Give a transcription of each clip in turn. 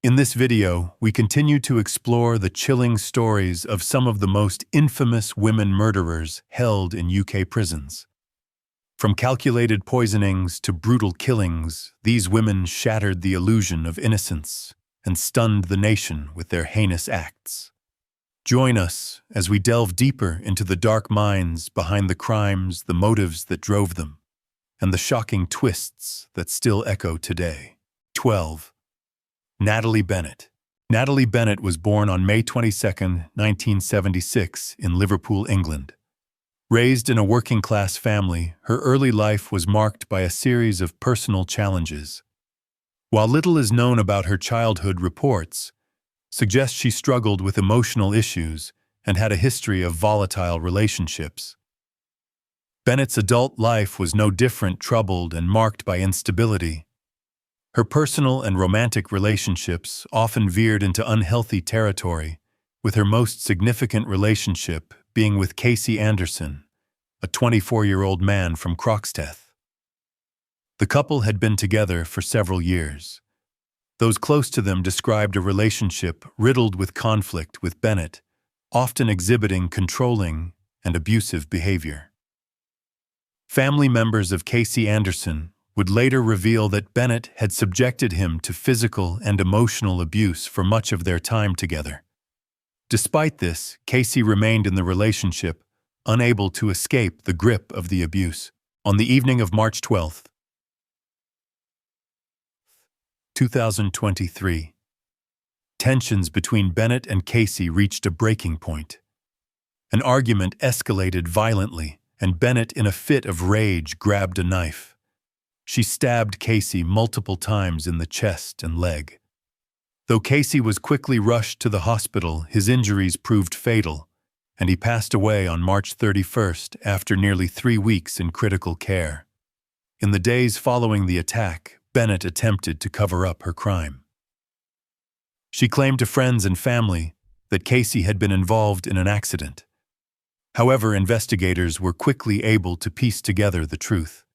In this video, we continue to explore the chilling stories of some of the most infamous women murderers held in UK prisons. From calculated poisonings to brutal killings, these women shattered the illusion of innocence and stunned the nation with their heinous acts. Join us as we delve deeper into the dark minds behind the crimes, the motives that drove them, and the shocking twists that still echo today. 12. Natalie Bennett. Natalie Bennett was born on May 22, 1976, in Liverpool, England. Raised in a working-class family, her early life was marked by a series of personal challenges. While little is known about her childhood, reports suggest she struggled with emotional issues and had a history of volatile relationships. Bennett's adult life was no different, troubled and marked by instability. Her personal and romantic relationships often veered into unhealthy territory, with her most significant relationship being with Casey Anderson, a 24-year-old man from Croxteth. The couple had been together for several years. Those close to them described a relationship riddled with conflict, with Bennett often exhibiting controlling and abusive behavior. Family members of Casey Anderson would later reveal that Bennett had subjected him to physical and emotional abuse for much of their time together. Despite this, Casey remained in the relationship, unable to escape the grip of the abuse. On the evening of March 12, 2023, tensions between Bennett and Casey reached a breaking point. An argument escalated violently, and Bennett, in a fit of rage, grabbed a knife. She stabbed Casey multiple times in the chest and leg. Though Casey was quickly rushed to the hospital, his injuries proved fatal, and he passed away on March 31st after nearly 3 weeks in critical care. In the days following the attack, Bennett attempted to cover up her crime. She claimed to friends and family that Casey had been involved in an accident. However, investigators were quickly able to piece together the truth.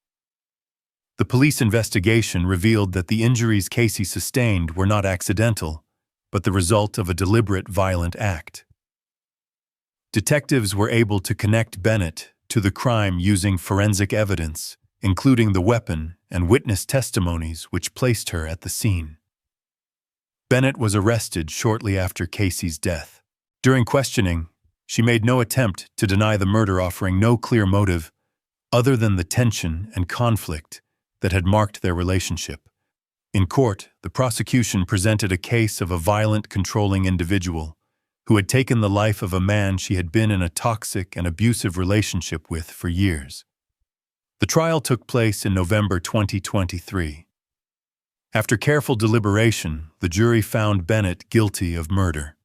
The police investigation revealed that the injuries Casey sustained were not accidental, but the result of a deliberate violent act. Detectives were able to connect Bennett to the crime using forensic evidence, including the weapon and witness testimonies, which placed her at the scene. Bennett was arrested shortly after Casey's death. During questioning, she made no attempt to deny the murder, offering no clear motive other than the tension and conflict that had marked their relationship. In court, the prosecution presented a case of a violent, controlling individual who had taken the life of a man she had been in a toxic and abusive relationship with for years. The trial took place in November 2023. After careful deliberation, the jury found Bennett guilty of murder.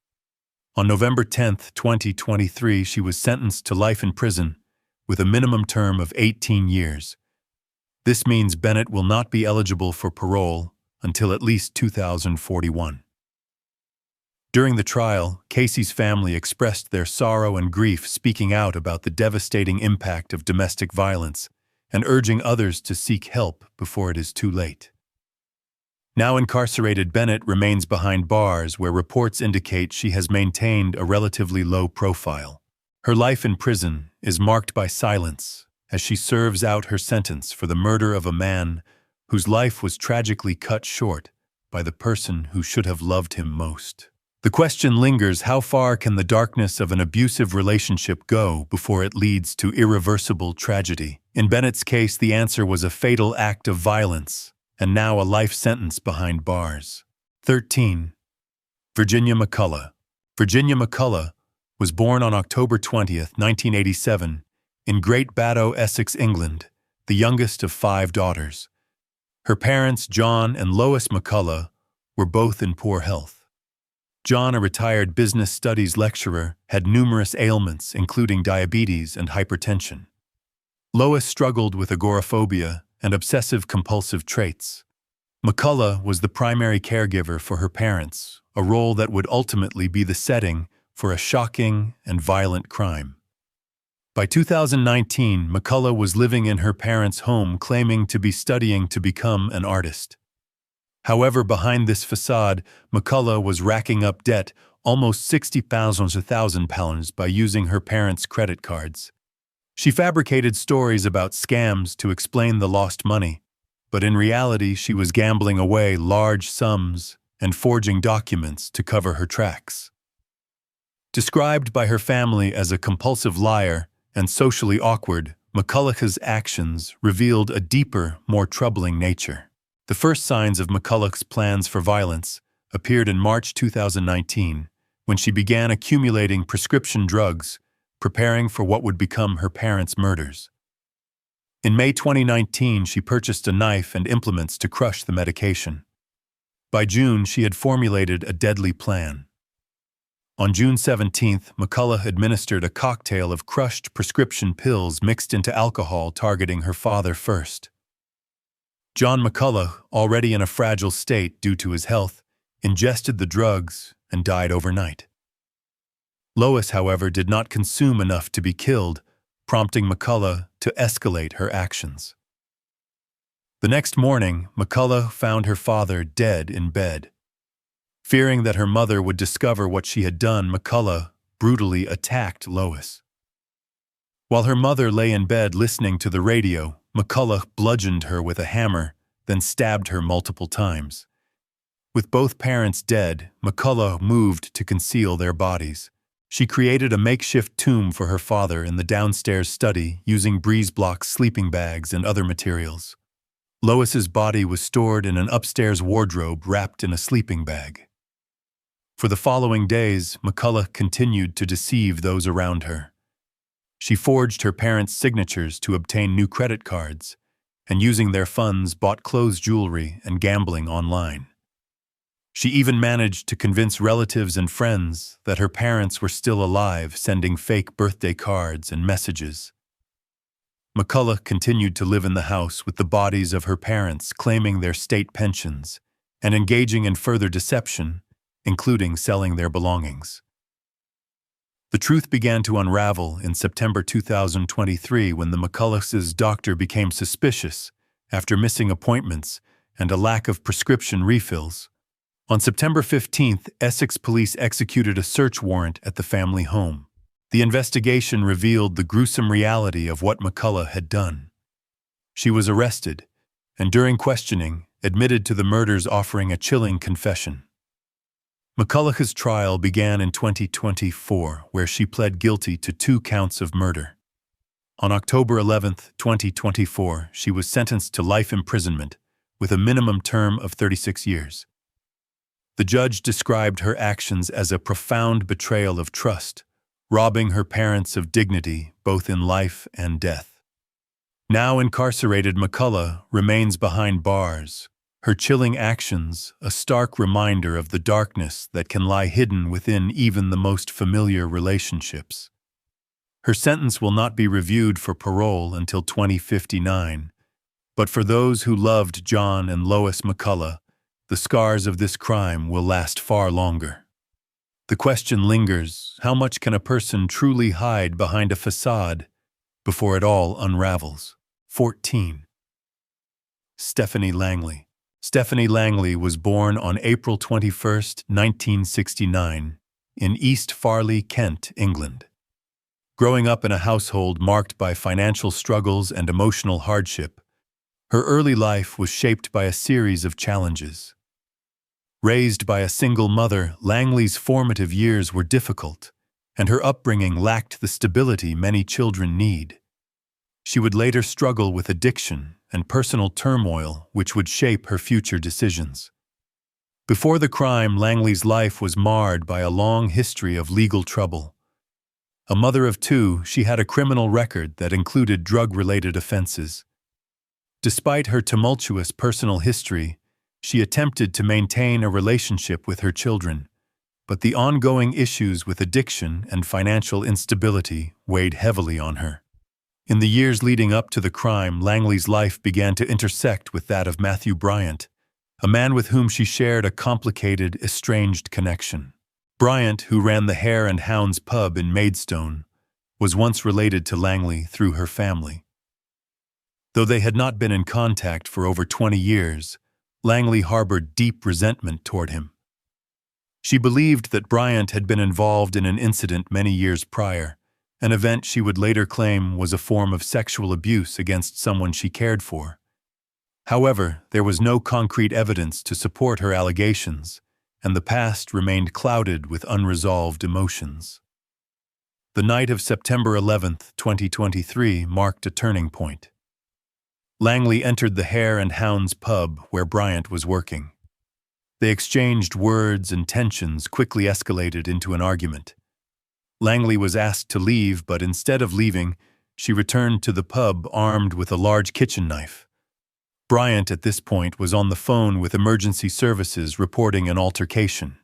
On November 10, 2023, she was sentenced to life in prison with a minimum term of 18 years. This means Bennett will not be eligible for parole until at least 2041. During the trial, Casey's family expressed their sorrow and grief, speaking out about the devastating impact of domestic violence and urging others to seek help before it is too late. Now incarcerated, Bennett remains behind bars, where reports indicate she has maintained a relatively low profile. Her life in prison is marked by silence as she serves out her sentence for the murder of a man whose life was tragically cut short by the person who should have loved him most. The question lingers: how far can the darkness of an abusive relationship go before it leads to irreversible tragedy? In Bennett's case, the answer was a fatal act of violence, and now a life sentence behind bars. 13. Virginia McCullough. Virginia McCullough was born on October 20, 1987, in Great Baddow, Essex, England, the youngest of 5 daughters. Her parents, John and Lois McCullough, were both in poor health. John, a retired business studies lecturer, had numerous ailments, including diabetes and hypertension. Lois struggled with agoraphobia and obsessive-compulsive traits. McCullough was the primary caregiver for her parents, a role that would ultimately be the setting for a shocking and violent crime. By 2019, McCullough was living in her parents' home, claiming to be studying to become an artist. However, behind this facade, McCullough was racking up debt, almost £60,000 by using her parents' credit cards. She fabricated stories about scams to explain the lost money, but in reality she was gambling away large sums and forging documents to cover her tracks. Described by her family as a compulsive liar and socially awkward, McCullough's actions revealed a deeper, more troubling nature. The first signs of McCullough's plans for violence appeared in March 2019, when she began accumulating prescription drugs, preparing for what would become her parents' murders. In May 2019, she purchased a knife and implements to crush the medication. By June, she had formulated a deadly plan. On June 17th, McCullough administered a cocktail of crushed prescription pills mixed into alcohol targeting her father first. John McCullough, already in a fragile state due to his health, ingested the drugs and died overnight. Lois, however, did not consume enough to be killed, prompting McCullough to escalate her actions. The next morning, McCullough found her father dead in bed. Fearing that her mother would discover what she had done, McCullough brutally attacked Lois. While her mother lay in bed listening to the radio, McCullough bludgeoned her with a hammer, then stabbed her multiple times. With both parents dead, McCullough moved to conceal their bodies. She created a makeshift tomb for her father in the downstairs study using breeze-block sleeping bags and other materials. Lois's body was stored in an upstairs wardrobe wrapped in a sleeping bag. For the following days, McCullough continued to deceive those around her. She forged her parents' signatures to obtain new credit cards, and using their funds bought clothes, jewelry, and gambling online. She even managed to convince relatives and friends that her parents were still alive, sending fake birthday cards and messages. McCullough continued to live in the house with the bodies of her parents, claiming their state pensions, and engaging in further deception, including selling their belongings. The truth began to unravel in September 2023 when the McCulloughs' doctor became suspicious after missing appointments and a lack of prescription refills. On September 15th, Essex police executed a search warrant at the family home. The investigation revealed the gruesome reality of what McCullough had done. She was arrested, and during questioning, admitted to the murders, offering a chilling confession. McCullough's trial began in 2024, where she pled guilty to 2 counts of murder. On October 11, 2024, she was sentenced to life imprisonment, with a minimum term of 36 years. The judge described her actions as a profound betrayal of trust, robbing her parents of dignity both in life and death. Now incarcerated, McCullough remains behind bars, her chilling actions a stark reminder of the darkness that can lie hidden within even the most familiar relationships. Her sentence will not be reviewed for parole until 2059, but for those who loved John and Lois McCullough, the scars of this crime will last far longer. The question lingers: how much can a person truly hide behind a facade before it all unravels? 14. Stephanie Langley. Stephanie Langley was born on April 21, 1969, in East Farleigh, Kent, England. Growing up in a household marked by financial struggles and emotional hardship, her early life was shaped by a series of challenges. Raised by a single mother, Langley's formative years were difficult, and her upbringing lacked the stability many children need. She would later struggle with addiction and personal turmoil, which would shape her future decisions. Before the crime, Langley's life was marred by a long history of legal trouble. A mother of 2, she had a criminal record that included drug-related offenses. Despite her tumultuous personal history, she attempted to maintain a relationship with her children, but the ongoing issues with addiction and financial instability weighed heavily on her. In the years leading up to the crime, Langley's life began to intersect with that of Matthew Bryant, a man with whom she shared a complicated, estranged connection. Bryant, who ran the Hare and Hounds pub in Maidstone, was once related to Langley through her family. Though they had not been in contact for over 20 years, Langley harbored deep resentment toward him. She believed that Bryant had been involved in an incident many years prior, an event she would later claim was a form of sexual abuse against someone she cared for. However, there was no concrete evidence to support her allegations, and the past remained clouded with unresolved emotions. The night of September 11, 2023, marked a turning point. Langley entered the Hare and Hounds pub where Bryant was working. They exchanged words and tensions quickly escalated into an argument. Langley was asked to leave, but instead of leaving, she returned to the pub armed with a large kitchen knife. Bryant, at this point, was on the phone with emergency services reporting an altercation.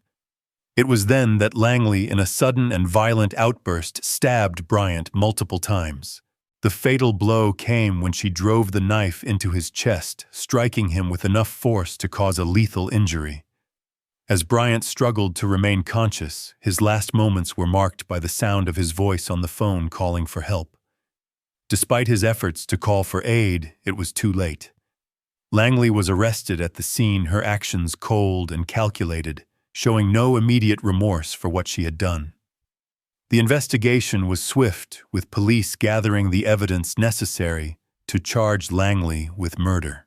It was then that Langley, in a sudden and violent outburst, stabbed Bryant multiple times. The fatal blow came when she drove the knife into his chest, striking him with enough force to cause a lethal injury. As Bryant struggled to remain conscious, his last moments were marked by the sound of his voice on the phone calling for help. Despite his efforts to call for aid, it was too late. Langley was arrested at the scene, her actions cold and calculated, showing no immediate remorse for what she had done. The investigation was swift, with police gathering the evidence necessary to charge Langley with murder.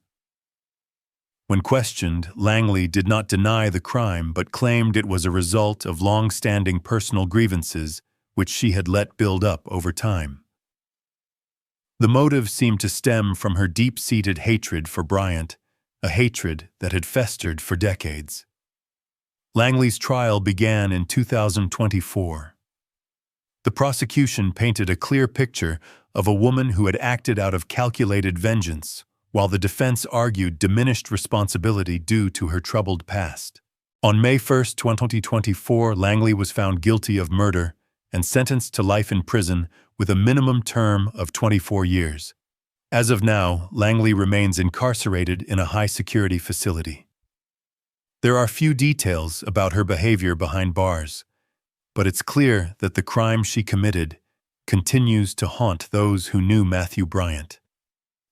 When questioned, Langley did not deny the crime but claimed it was a result of long-standing personal grievances which she had let build up over time. The motive seemed to stem from her deep-seated hatred for Bryant, a hatred that had festered for decades. Langley's trial began in 2024. The prosecution painted a clear picture of a woman who had acted out of calculated vengeance, while the defense argued diminished responsibility due to her troubled past. On May 1, 2024, Langley was found guilty of murder and sentenced to life in prison with a minimum term of 24 years. As of now, Langley remains incarcerated in a high-security facility. There are few details about her behavior behind bars, but it's clear that the crime she committed continues to haunt those who knew Matthew Bryant.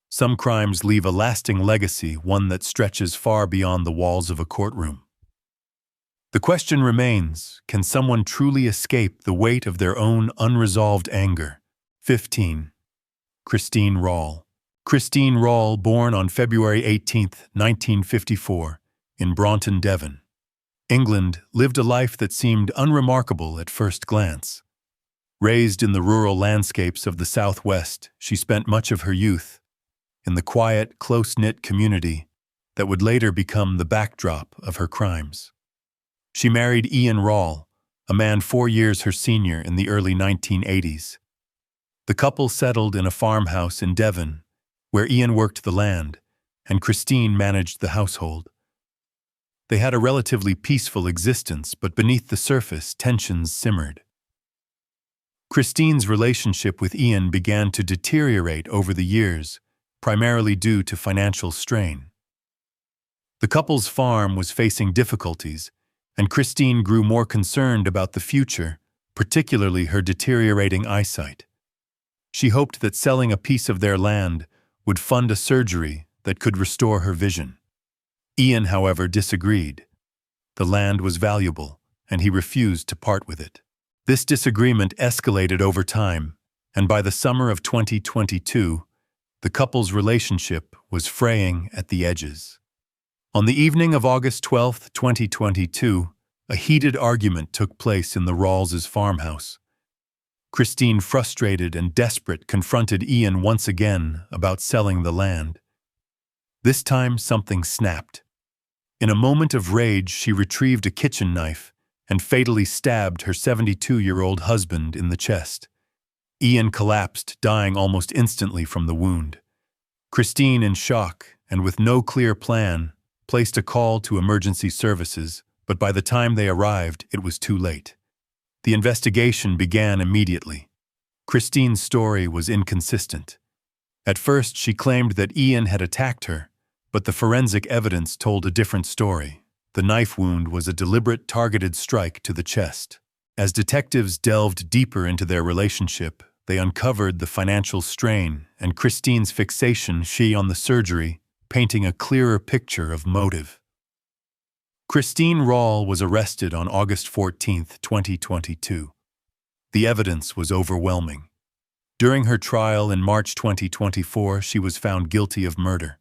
Some crimes leave a lasting legacy, one that stretches far beyond the walls of a courtroom. The question remains, can someone truly escape the weight of their own unresolved anger? 15. Christine Rawle. Christine Rawle, born on February 18, 1954, in Braunton, Devon, England, lived a life that seemed unremarkable at first glance. Raised in the rural landscapes of the Southwest, she spent much of her youth in the quiet, close-knit community that would later become the backdrop of her crimes. She married Ian Rawle, a man 4 years her senior, in the early 1980s. The couple settled in a farmhouse in Devon, where Ian worked the land, and Christine managed the household. They had a relatively peaceful existence, but beneath the surface, tensions simmered. Christine's relationship with Ian began to deteriorate over the years, primarily due to financial strain. The couple's farm was facing difficulties, and Christine grew more concerned about the future, particularly her deteriorating eyesight. She hoped that selling a piece of their land would fund a surgery that could restore her vision. Ian, however, disagreed. The land was valuable, and he refused to part with it. This disagreement escalated over time, and by the summer of 2022, the couple's relationship was fraying at the edges. On the evening of August 12, 2022, a heated argument took place in the Rawles' farmhouse. Christine, frustrated and desperate, confronted Ian once again about selling the land. This time, something snapped. In a moment of rage, she retrieved a kitchen knife and fatally stabbed her 72-year-old husband in the chest. Ian collapsed, dying almost instantly from the wound. Christine, in shock and with no clear plan, placed a call to emergency services, but by the time they arrived, it was too late. The investigation began immediately. Christine's story was inconsistent. At first, she claimed that Ian had attacked her, but the forensic evidence told a different story. The knife wound was a deliberate, targeted strike to the chest. As detectives delved deeper into their relationship, they uncovered the financial strain and Christine's fixation on the surgery painting a clearer picture of motive. Christine Rawle was arrested on August 14, 2022. The evidence was overwhelming. During her trial in March 2024, she was found guilty of murder.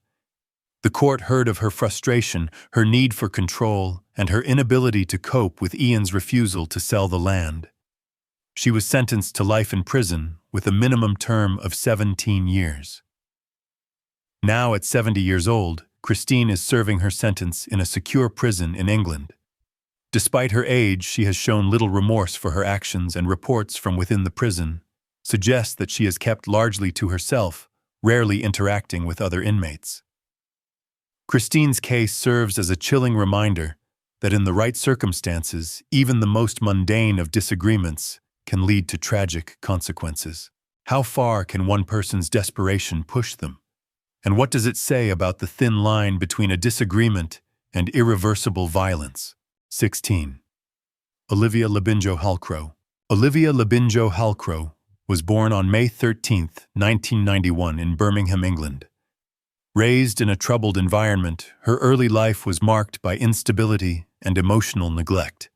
The court heard of her frustration, her need for control, and her inability to cope with Ian's refusal to sell the land. She was sentenced to life in prison with a minimum term of 17 years. Now at 70 years old, Christine is serving her sentence in a secure prison in England. Despite her age, she has shown little remorse for her actions, and reports from within the prison suggest that she is kept largely to herself, rarely interacting with other inmates. Christine's case serves as a chilling reminder that in the right circumstances, even the most mundane of disagreements can lead to tragic consequences. How far can one person's desperation push them? And what does it say about the thin line between a disagreement and irreversible violence? 16. Olivia Labinjo Halcrow. Olivia Labinjo Halcrow was born on May 13, 1991 in Birmingham, England. Raised in a troubled environment, her early life was marked by instability and emotional neglect.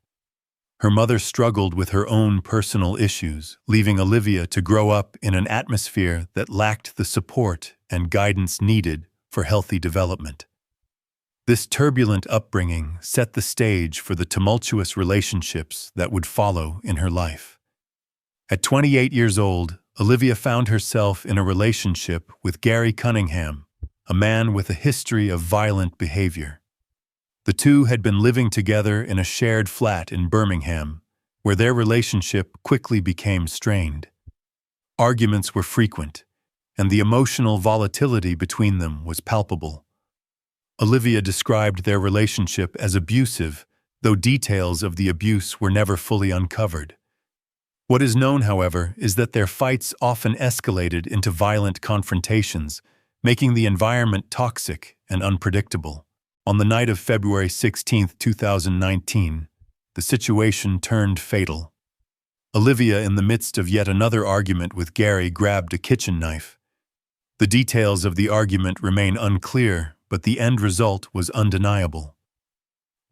Her mother struggled with her own personal issues, leaving Olivia to grow up in an atmosphere that lacked the support and guidance needed for healthy development. This turbulent upbringing set the stage for the tumultuous relationships that would follow in her life. At 28 years old, Olivia found herself in a relationship with Gary Cunningham, a man with a history of violent behavior. The two had been living together in a shared flat in Birmingham, where their relationship quickly became strained. Arguments were frequent, and the emotional volatility between them was palpable. Olivia described their relationship as abusive, though details of the abuse were never fully uncovered. What is known, however, is that their fights often escalated into violent confrontations, making the environment toxic and unpredictable. On the night of February 16, 2019, the situation turned fatal. Olivia, in the midst of yet another argument with Gary, grabbed a kitchen knife. The details of the argument remain unclear, but the end result was undeniable.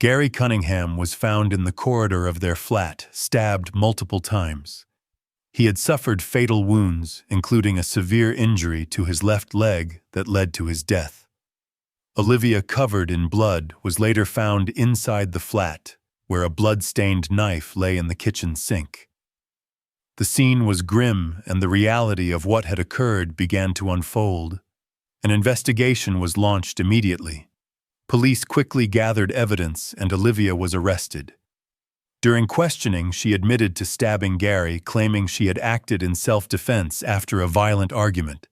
Gary Cunningham was found in the corridor of their flat, stabbed multiple times. He had suffered fatal wounds, including a severe injury to his left leg that led to his death. Olivia, covered in blood, was later found inside the flat, where a blood-stained knife lay in the kitchen sink. The scene was grim, and the reality of what had occurred began to unfold. An investigation was launched immediately. Police quickly gathered evidence, and Olivia was arrested. During questioning, she admitted to stabbing Gary, claiming she had acted in self-defense after a violent argument.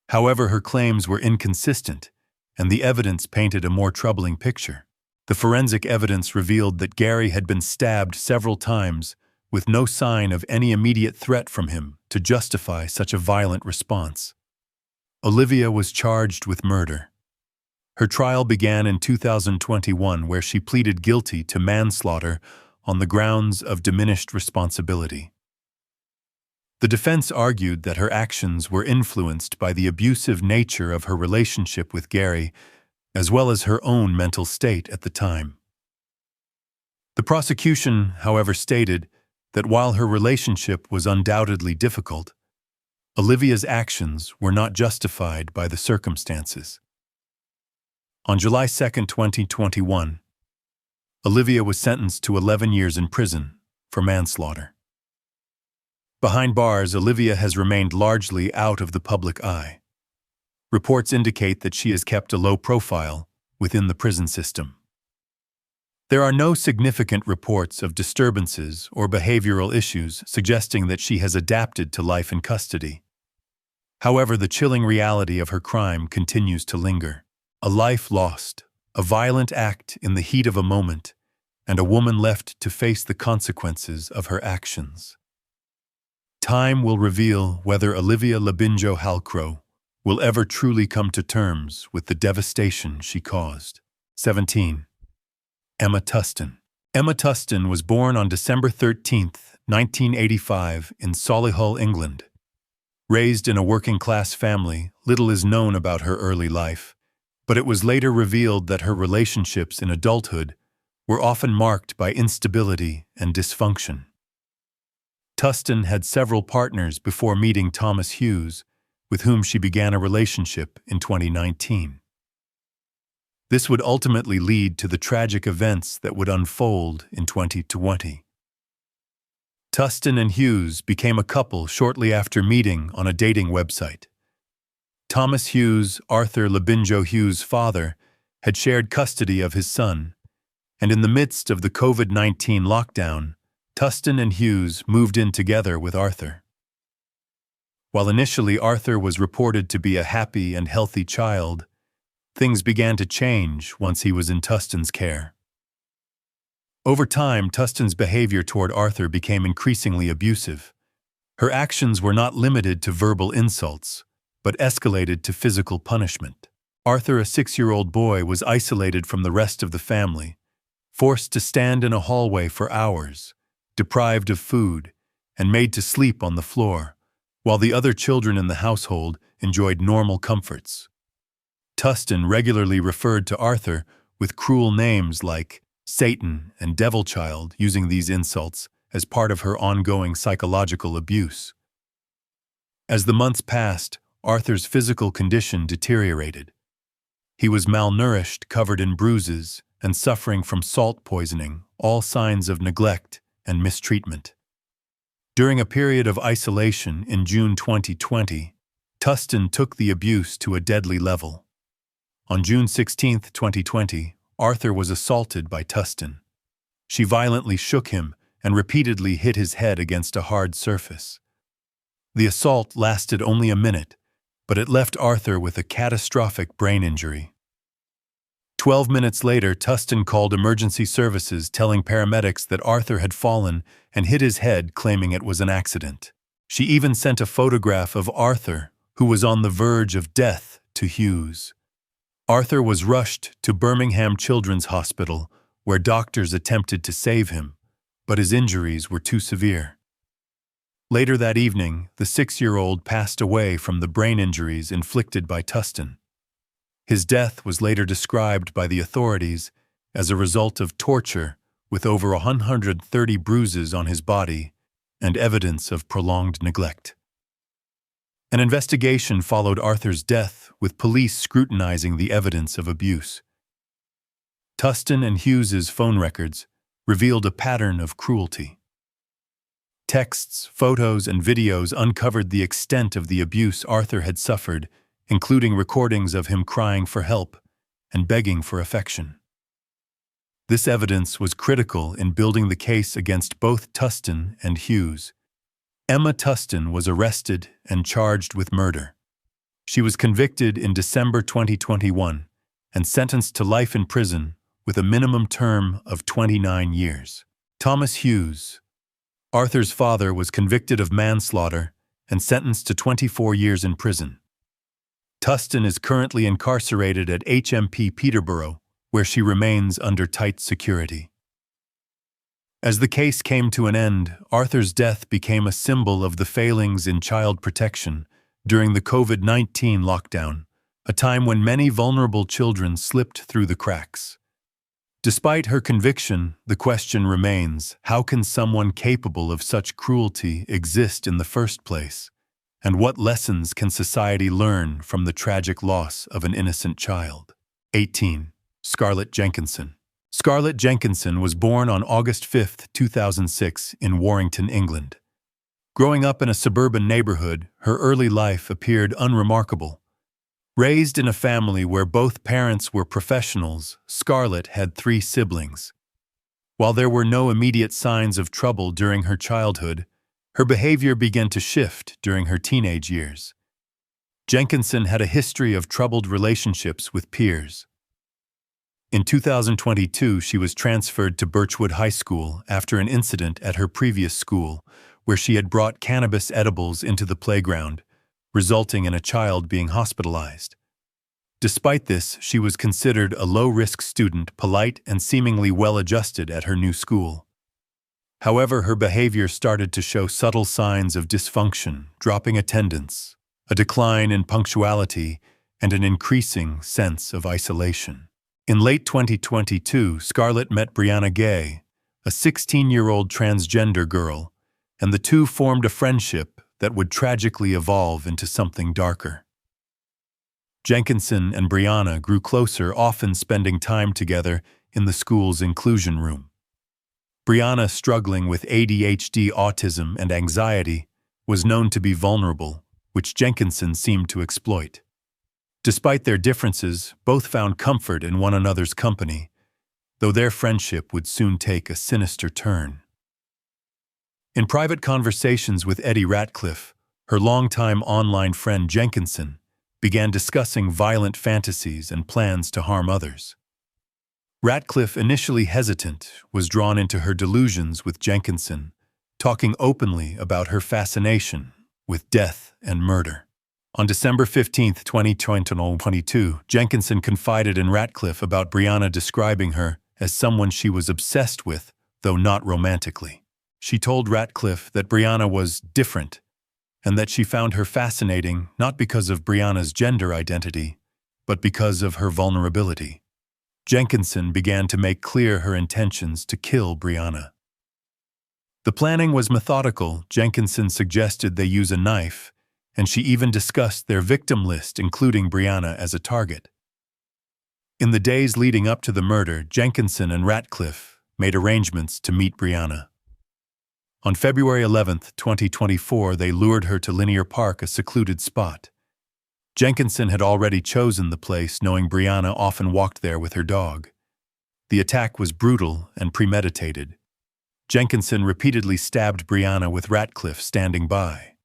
However, her claims were inconsistent, and the evidence painted a more troubling picture. The forensic evidence revealed that Gary had been stabbed several times, with no sign of any immediate threat from him to justify such a violent response. Olivia was charged with murder. Her trial began in 2021, where she pleaded guilty to manslaughter on the grounds of diminished responsibility. The defense argued that her actions were influenced by the abusive nature of her relationship with Gary, as well as her own mental state at the time. The prosecution, however, stated that while her relationship was undoubtedly difficult, Olivia's actions were not justified by the circumstances. On July 2, 2021, Olivia was sentenced to 11 years in prison for manslaughter. Behind bars, Olivia has remained largely out of the public eye. Reports indicate that she has kept a low profile within the prison system. There are no significant reports of disturbances or behavioral issues suggesting that she has adapted to life in custody. However, the chilling reality of her crime continues to linger. A life lost, a violent act in the heat of a moment, and a woman left to face the consequences of her actions. Time will reveal whether Olivia Labinjo Halcrow will ever truly come to terms with the devastation she caused. 17. Emma Tustin. Emma Tustin was born on December 13, 1985, in Solihull, England. Raised in a working-class family, little is known about her early life, But it was later revealed that her relationships in adulthood were often marked by instability and dysfunction. Tustin had several partners before meeting Thomas Hughes, with whom she began a relationship in 2019. This would ultimately lead to the tragic events that would unfold in 2020. Tustin and Hughes became a couple shortly after meeting on a dating website. Thomas Hughes, Arthur Labinjo Hughes' father, had shared custody of his son, and in the midst of the COVID-19 lockdown, Tustin and Hughes moved in together with Arthur. While initially Arthur was reported to be a happy and healthy child, things began to change once he was in Tustin's care. Over time, Tustin's behavior toward Arthur became increasingly abusive. Her actions were not limited to verbal insults, but escalated to physical punishment. Arthur, a 6-year-old boy, was isolated from the rest of the family, forced to stand in a hallway for hours, deprived of food, and made to sleep on the floor, while the other children in the household enjoyed normal comforts. Tustin regularly referred to Arthur with cruel names like Satan and Devil Child, using these insults as part of her ongoing psychological abuse. As the months passed, Arthur's physical condition deteriorated. He was malnourished, covered in bruises, and suffering from salt poisoning, all signs of neglect and mistreatment. During a period of isolation in June 2020, Tustin took the abuse to a deadly level. On June 16, 2020, Arthur was assaulted by Tustin. She violently shook him and repeatedly hit his head against a hard surface. The assault lasted only a minute, but it left Arthur with a catastrophic brain injury. 12 minutes later, Tustin called emergency services, telling paramedics that Arthur had fallen and hit his head, claiming it was an accident. She even sent a photograph of Arthur, who was on the verge of death, to Hughes. Arthur was rushed to Birmingham Children's Hospital, where doctors attempted to save him, but his injuries were too severe. Later that evening, the 6-year-old passed away from the brain injuries inflicted by Tustin. His death was later described by the authorities as a result of torture, with over 130 bruises on his body and evidence of prolonged neglect. An investigation followed Arthur's death, with police scrutinizing the evidence of abuse. Tustin and Hughes's phone records revealed a pattern of cruelty. Texts, photos, and videos uncovered the extent of the abuse Arthur had suffered, including recordings of him crying for help and begging for affection. This evidence was critical in building the case against both Tustin and Hughes. Emma Tustin was arrested and charged with murder. She was convicted in December 2021 and sentenced to life in prison with a minimum term of 29 years. Thomas Hughes, Arthur's father, was convicted of manslaughter and sentenced to 24 years in prison. Tustin is currently incarcerated at HMP Peterborough, where she remains under tight security. As the case came to an end, Arthur's death became a symbol of the failings in child protection during the COVID-19 lockdown, a time when many vulnerable children slipped through the cracks. Despite her conviction, the question remains, how can someone capable of such cruelty exist in the first place? And what lessons can society learn from the tragic loss of an innocent child? 18. Scarlett Jenkinson. Scarlett Jenkinson was born on August 5, 2006, in Warrington, England. Growing up in a suburban neighborhood, her early life appeared unremarkable. Raised in a family where both parents were professionals, Scarlett had 3 siblings. While there were no immediate signs of trouble during her childhood, her behavior began to shift during her teenage years. Jenkinson had a history of troubled relationships with peers. In 2022, she was transferred to Birchwood High School after an incident at her previous school, where she had brought cannabis edibles into the playground, resulting in a child being hospitalized. Despite this, she was considered a low-risk student, polite and seemingly well-adjusted at her new school. However, her behavior started to show subtle signs of dysfunction, dropping attendance, a decline in punctuality, and an increasing sense of isolation. In late 2022, Scarlett met Brianna Gay, a 16-year-old transgender girl, and the two formed a friendship that would tragically evolve into something darker. Jenkinson and Brianna grew closer, often spending time together in the school's inclusion room. Brianna, struggling with ADHD, autism, and anxiety, was known to be vulnerable, which Jenkinson seemed to exploit. Despite their differences, both found comfort in one another's company, though their friendship would soon take a sinister turn. In private conversations with Eddie Ratcliffe, her longtime online friend Jenkinson began discussing violent fantasies and plans to harm others. Ratcliffe, initially hesitant, was drawn into her delusions with Jenkinson, talking openly about her fascination with death and murder. On December 15, 2022, Jenkinson confided in Ratcliffe about Brianna, describing her as someone she was obsessed with, though not romantically. She told Ratcliffe that Brianna was different, and that she found her fascinating not because of Brianna's gender identity, but because of her vulnerability. Jenkinson began to make clear her intentions to kill Brianna. The planning was methodical. Jenkinson suggested they use a knife, and she even discussed their victim list, including Brianna as a target. In the days leading up to the murder, Jenkinson and Ratcliffe made arrangements to meet Brianna. On February 11, 2024, they lured her to Linear Park, a secluded spot. Jenkinson had already chosen the place, knowing Brianna often walked there with her dog. The attack was brutal and premeditated. Jenkinson repeatedly stabbed Brianna with Ratcliffe standing by.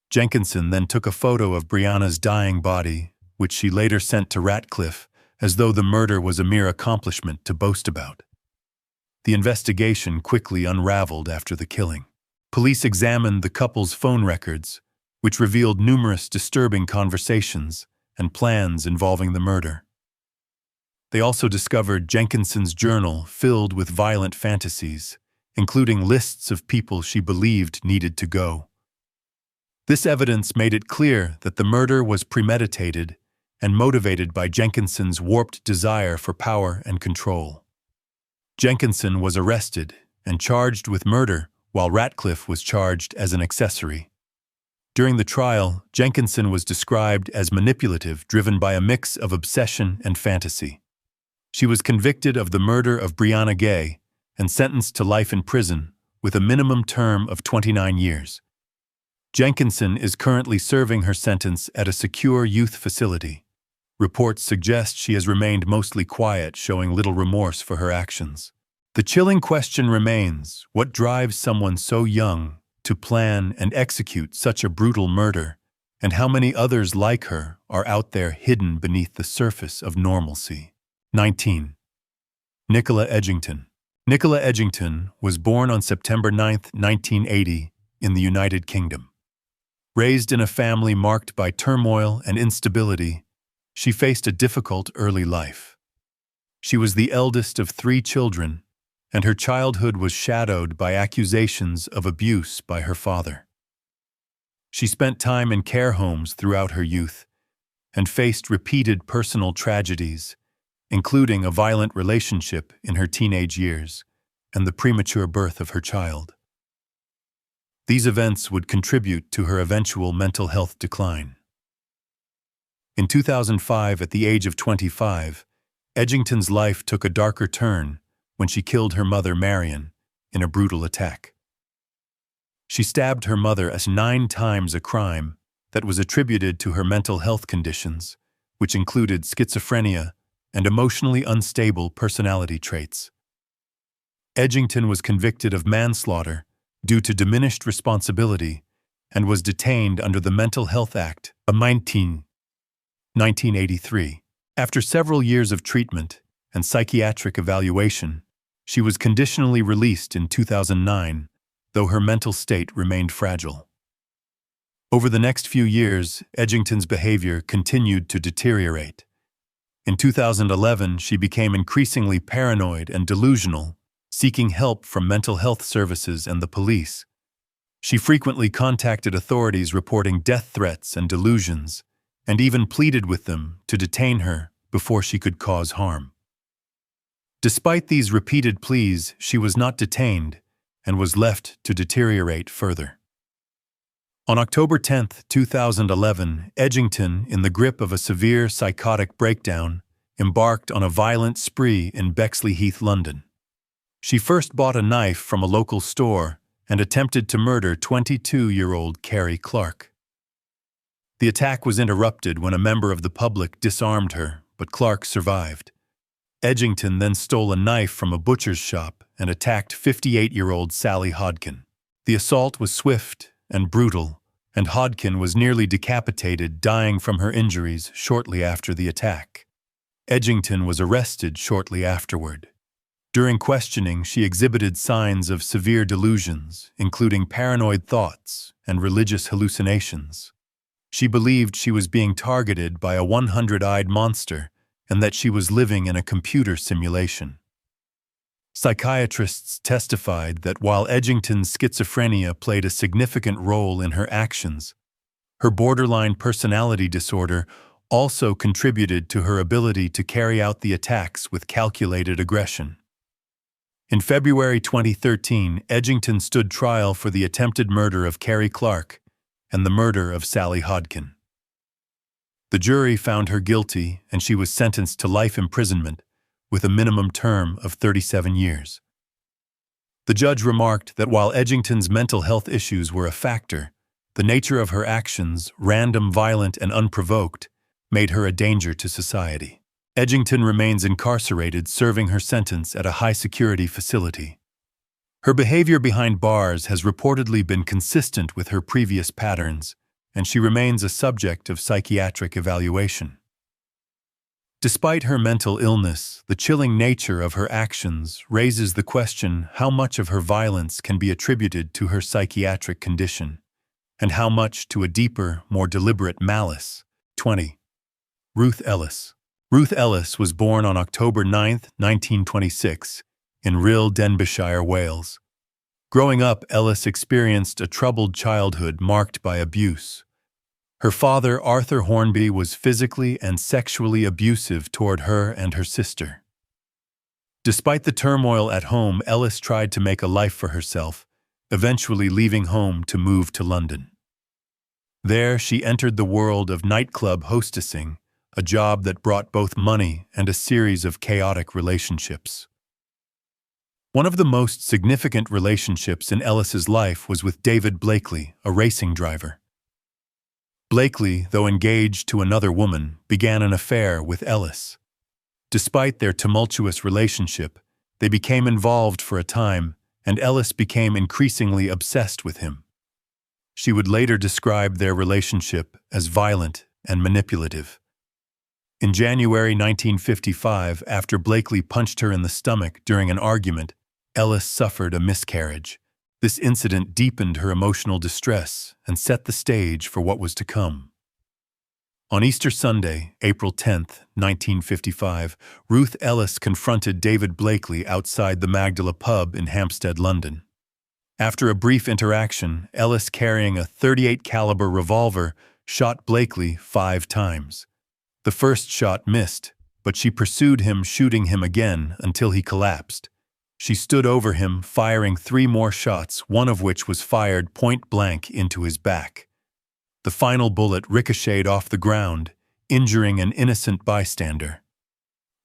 Jenkinson then took a photo of Brianna's dying body, which she later sent to Ratcliffe, as though the murder was a mere accomplishment to boast about. The investigation quickly unraveled after the killing. Police examined the couple's phone records, which revealed numerous disturbing conversations and plans involving the murder. They also discovered Jenkinson's journal filled with violent fantasies, including lists of people she believed needed to go. This evidence made it clear that the murder was premeditated and motivated by Jenkinson's warped desire for power and control. Jenkinson was arrested and charged with murder, while Ratcliffe was charged as an accessory. During the trial, Jenkinson was described as manipulative, driven by a mix of obsession and fantasy. She was convicted of the murder of Brianna Gay and sentenced to life in prison with a minimum term of 29 years. Jenkinson is currently serving her sentence at a secure youth facility. Reports suggest she has remained mostly quiet, showing little remorse for her actions. The chilling question remains: what drives someone so young to plan and execute such a brutal murder, and how many others like her are out there hidden beneath the surface of normalcy? 19. Nicola Edgington. Nicola Edgington was born on September 9, 1980, in the United Kingdom. Raised in a family marked by turmoil and instability, she faced a difficult early life. She was the eldest of 3 children, and her childhood was shadowed by accusations of abuse by her father. She spent time in care homes throughout her youth and faced repeated personal tragedies, including a violent relationship in her teenage years and the premature birth of her child. These events would contribute to her eventual mental health decline. In 2005, at the age of 25, Edgington's life took a darker turn when she killed her mother, Marion, in a brutal attack. She stabbed her mother 9 times, a crime that was attributed to her mental health conditions, which included schizophrenia and emotionally unstable personality traits. Edgington was convicted of manslaughter due to diminished responsibility and was detained under the Mental Health Act of 1983. After several years of treatment and psychiatric evaluation, she was conditionally released in 2009, though her mental state remained fragile. Over the next few years, Edgington's behavior continued to deteriorate. In 2011, she became increasingly paranoid and delusional, seeking help from mental health services and the police. She frequently contacted authorities reporting death threats and delusions, and even pleaded with them to detain her before she could cause harm. Despite these repeated pleas, she was not detained and was left to deteriorate further. On October 10, 2011, Edgington, in the grip of a severe psychotic breakdown, embarked on a violent spree in Bexley Heath, London. She first bought a knife from a local store and attempted to murder 22-year-old Carrie Clark. The attack was interrupted when a member of the public disarmed her, but Clark survived. Edgington then stole a knife from a butcher's shop and attacked 58-year-old Sally Hodkin. The assault was swift and brutal, and Hodkin was nearly decapitated, dying from her injuries shortly after the attack. Edgington was arrested shortly afterward. During questioning, she exhibited signs of severe delusions, including paranoid thoughts and religious hallucinations. She believed she was being targeted by a 100-eyed monster and that she was living in a computer simulation. Psychiatrists testified that while Edgington's schizophrenia played a significant role in her actions, her borderline personality disorder also contributed to her ability to carry out the attacks with calculated aggression. In February 2013, Edgington stood trial for the attempted murder of Carrie Clark and the murder of Sally Hodkin. The jury found her guilty, and she was sentenced to life imprisonment with a minimum term of 37 years. The judge remarked that while Edgington's mental health issues were a factor, the nature of her actions, random, violent, and unprovoked, made her a danger to society. Edgington remains incarcerated, serving her sentence at a high-security facility. Her behavior behind bars has reportedly been consistent with her previous patterns, and she remains a subject of psychiatric evaluation. Despite her mental illness, the chilling nature of her actions raises the question how much of her violence can be attributed to her psychiatric condition, and how much to a deeper, more deliberate malice. 20. Ruth Ellis. Ruth Ellis was born on October 9, 1926, in Rawle, Denbighshire, Wales. Growing up, Ellis experienced a troubled childhood marked by abuse. Her father, Arthur Hornby, was physically and sexually abusive toward her and her sister. Despite the turmoil at home, Ellis tried to make a life for herself, eventually leaving home to move to London. There, she entered the world of nightclub hostessing, a job that brought both money and a series of chaotic relationships. One of the most significant relationships in Ellis's life was with David Blakely, a racing driver. Blakely, though engaged to another woman, began an affair with Ellis. Despite their tumultuous relationship, they became involved for a time, and Ellis became increasingly obsessed with him. She would later describe their relationship as violent and manipulative. In January 1955, after Blakely punched her in the stomach during an argument, Ellis suffered a miscarriage. This incident deepened her emotional distress and set the stage for what was to come. On Easter Sunday, April 10, 1955, Ruth Ellis confronted David Blakely outside the Magdala pub in Hampstead, London. After a brief interaction, Ellis, carrying a .38 caliber revolver, shot Blakely 5 times. The first shot missed, but she pursued him, shooting him again until he collapsed. She stood over him, firing 3 more shots, one of which was fired point-blank into his back. The final bullet ricocheted off the ground, injuring an innocent bystander.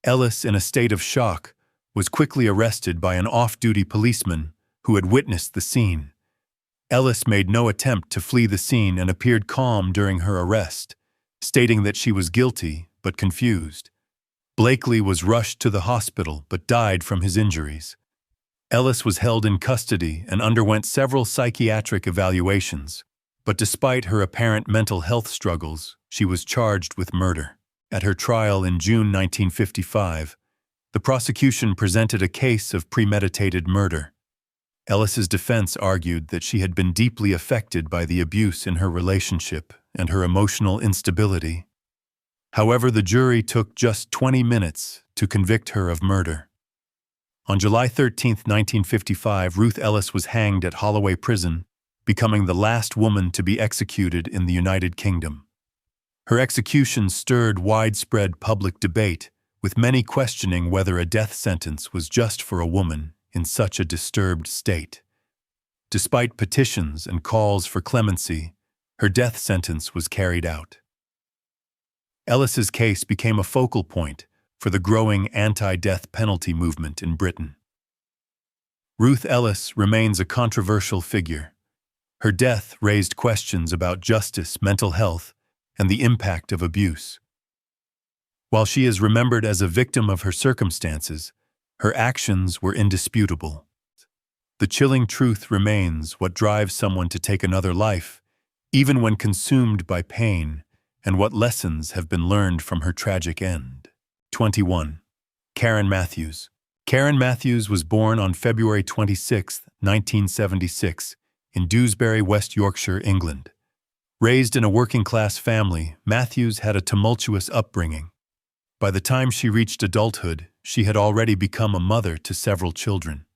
Ellis, in a state of shock, was quickly arrested by an off-duty policeman who had witnessed the scene. Ellis made no attempt to flee the scene and appeared calm during her arrest, stating that she was guilty but confused. Blakely was rushed to the hospital but died from his injuries. Ellis was held in custody and underwent several psychiatric evaluations, but despite her apparent mental health struggles, she was charged with murder. At her trial in June 1955, the prosecution presented a case of premeditated murder. Ellis's defense argued that she had been deeply affected by the abuse in her relationship and her emotional instability. However, the jury took just 20 minutes to convict her of murder. On July 13, 1955, Ruth Ellis was hanged at Holloway Prison, becoming the last woman to be executed in the United Kingdom. Her execution stirred widespread public debate, with many questioning whether a death sentence was just for a woman in such a disturbed state. Despite petitions and calls for clemency, her death sentence was carried out. Ellis's case became a focal point for the growing anti-death penalty movement in Britain. Ruth Ellis remains a controversial figure. Her death raised questions about justice, mental health, and the impact of abuse. While she is remembered as a victim of her circumstances, her actions were indisputable. The chilling truth remains what drives someone to take another life, even when consumed by pain, and what lessons have been learned from her tragic end. 21. Karen Matthews. Karen Matthews was born on February 26, 1976, in Dewsbury, West Yorkshire, England. Raised in a working-class family, Matthews had a tumultuous upbringing. By the time she reached adulthood, she had already become a mother to several children.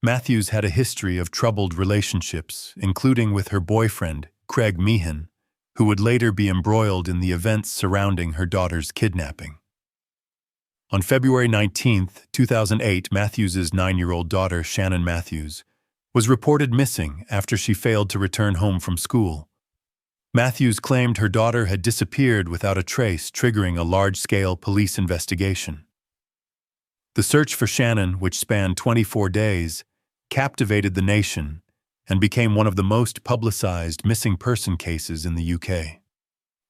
Matthews had a history of troubled relationships, including with her boyfriend, Craig Meehan, who would later be embroiled in the events surrounding her daughter's kidnapping. On February 19, 2008, Matthews's 9-year-old daughter, Shannon Matthews, was reported missing after she failed to return home from school. Matthews claimed her daughter had disappeared without a trace, triggering a large-scale police investigation. The search for Shannon, which spanned 24 days, captivated the nation and became one of the most publicized missing person cases in the UK.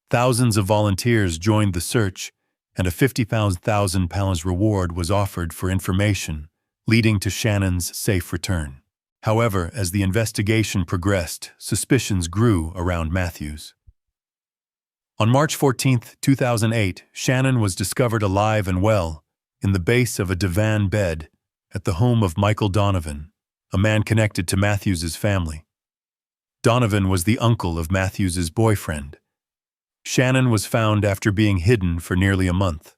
Thousands of volunteers joined the search, and a £50,000 reward was offered for information, leading to Shannon's safe return. However, as the investigation progressed, suspicions grew around Matthews. On March 14, 2008, Shannon was discovered alive and well in the base of a divan bed at the home of Michael Donovan, a man connected to Matthews's family. Donovan was the uncle of Matthews's boyfriend. Shannon was found after being hidden for nearly a month.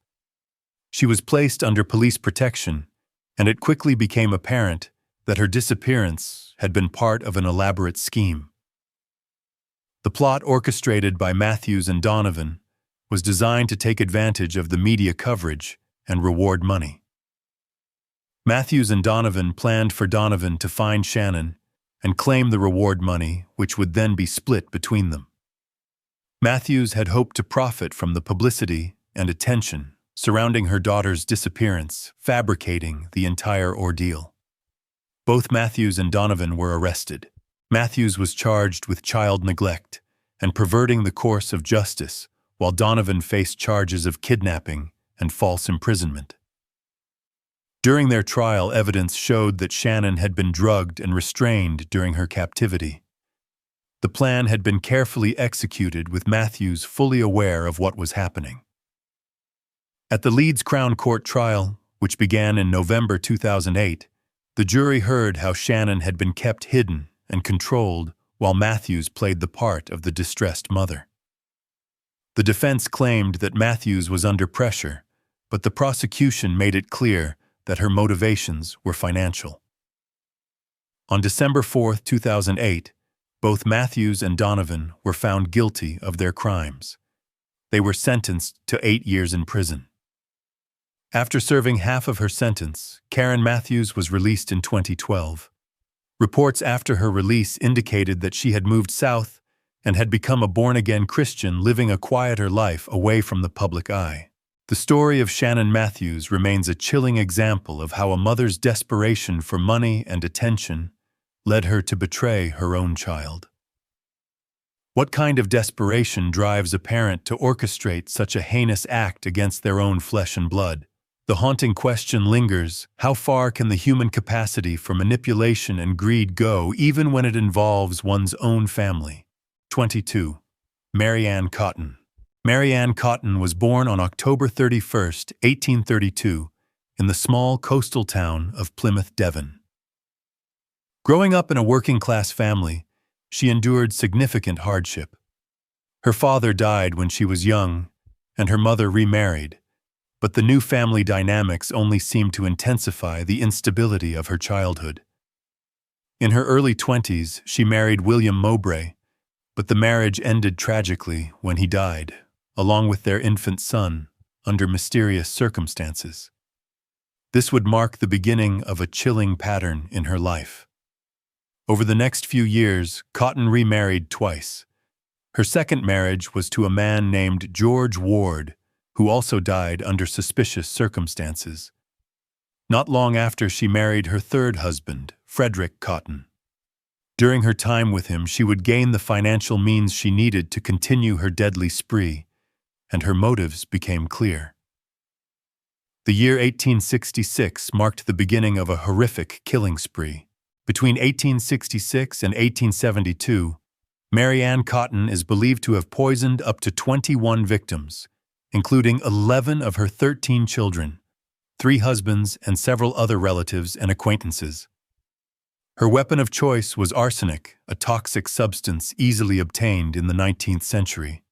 She was placed under police protection, and it quickly became apparent that her disappearance had been part of an elaborate scheme. The plot, orchestrated by Matthews and Donovan, was designed to take advantage of the media coverage and reward money. Matthews and Donovan planned for Donovan to find Shannon and claim the reward money, which would then be split between them. Matthews had hoped to profit from the publicity and attention surrounding her daughter's disappearance, fabricating the entire ordeal. Both Matthews and Donovan were arrested. Matthews was charged with child neglect and perverting the course of justice, while Donovan faced charges of kidnapping and false imprisonment. During their trial, evidence showed that Shannon had been drugged and restrained during her captivity. The plan had been carefully executed, with Matthews fully aware of what was happening. At the Leeds Crown Court trial, which began in November 2008, the jury heard how Shannon had been kept hidden and controlled while Matthews played the part of the distressed mother. The defense claimed that Matthews was under pressure, but the prosecution made it clear that her motivations were financial. On December 4, 2008, both Matthews and Donovan were found guilty of their crimes. They were sentenced to 8 years in prison. After serving half of her sentence, Karen Matthews was released in 2012. Reports after her release indicated that she had moved south and had become a born-again Christian, living a quieter life away from the public eye. The story of Shannon Matthews remains a chilling example of how a mother's desperation for money and attention led her to betray her own child. What kind of desperation drives a parent to orchestrate such a heinous act against their own flesh and blood? The haunting question lingers: how far can the human capacity for manipulation and greed go, even when it involves one's own family? 22. Mary Ann Cotton. Mary Ann Cotton was born on October 31, 1832, in the small coastal town of Plymouth, Devon. Growing up in a working-class family, she endured significant hardship. Her father died when she was young, and her mother remarried, but the new family dynamics only seemed to intensify the instability of her childhood. In her early 20s, she married William Mowbray, But the marriage ended tragically when he died, along with their infant son, under mysterious circumstances. This would mark the beginning of a chilling pattern in her life. Over the next few years, Cotton remarried twice. Her second marriage was to a man named George Ward, who also died under suspicious circumstances. Not long after, she married her third husband, Frederick Cotton. During her time with him, she would gain the financial means she needed to continue her deadly spree, and her motives became clear. The year 1866 marked the beginning of a horrific killing spree. Between 1866 and 1872, Mary Ann Cotton is believed to have poisoned up to 21 victims, including 11 of her 13 children, 3 husbands, and several other relatives and acquaintances. Her weapon of choice was arsenic, a toxic substance easily obtained in the 19th century.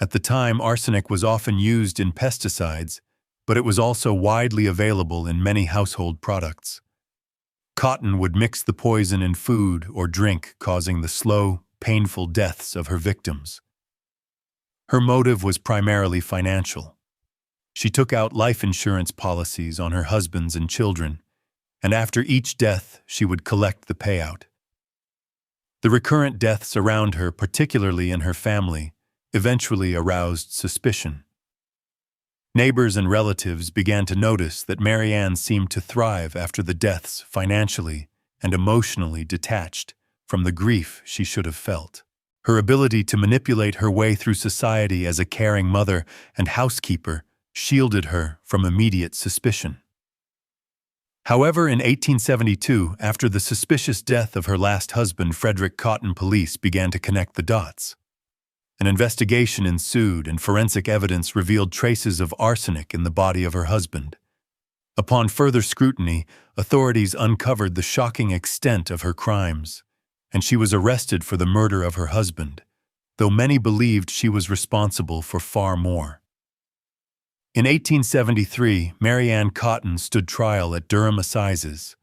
At the time, arsenic was often used in pesticides, but it was also widely available in many household products. Cotton would mix the poison in food or drink, causing the slow, painful deaths of her victims. Her motive was primarily financial. She took out life insurance policies on her husbands and children, and after each death, she would collect the payout. The recurrent deaths around her, particularly in her family, eventually aroused suspicion. Neighbors and relatives began to notice that Mary Ann seemed to thrive after the deaths, financially and emotionally detached from the grief she should have felt. Her ability to manipulate her way through society as a caring mother and housekeeper shielded her from immediate suspicion. However, in 1872, after the suspicious death of her last husband, Frederick Cotton, police began to connect the dots. An investigation ensued, and forensic evidence revealed traces of arsenic in the body of her husband. Upon further scrutiny, authorities uncovered the shocking extent of her crimes, and she was arrested for the murder of her husband, though many believed she was responsible for far more. In 1873, Mary Ann Cotton stood trial at Durham Assizes.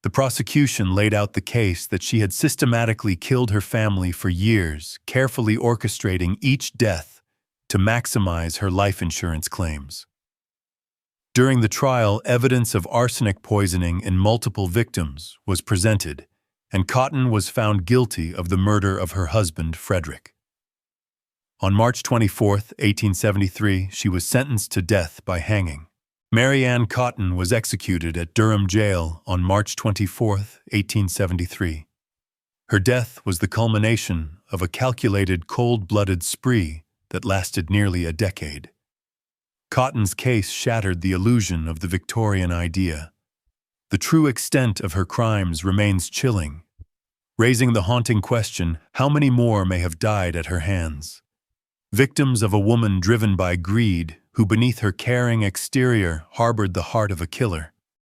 The prosecution laid out the case that she had systematically killed her family for years, carefully orchestrating each death to maximize her life insurance claims. During the trial, evidence of arsenic poisoning in multiple victims was presented, and Cotton was found guilty of the murder of her husband, Frederick. On March 24, 1873, she was sentenced to death by hanging. Mary Ann Cotton was executed at Durham Jail on March 24, 1873. Her death was the culmination of a calculated, cold-blooded spree that lasted nearly a decade. Cotton's case shattered the illusion of the Victorian idea. The true extent of her crimes remains chilling, raising the haunting question, how many more may have died at her hands? Victims of a woman driven by greed, who beneath her caring exterior harbored the heart of a killer.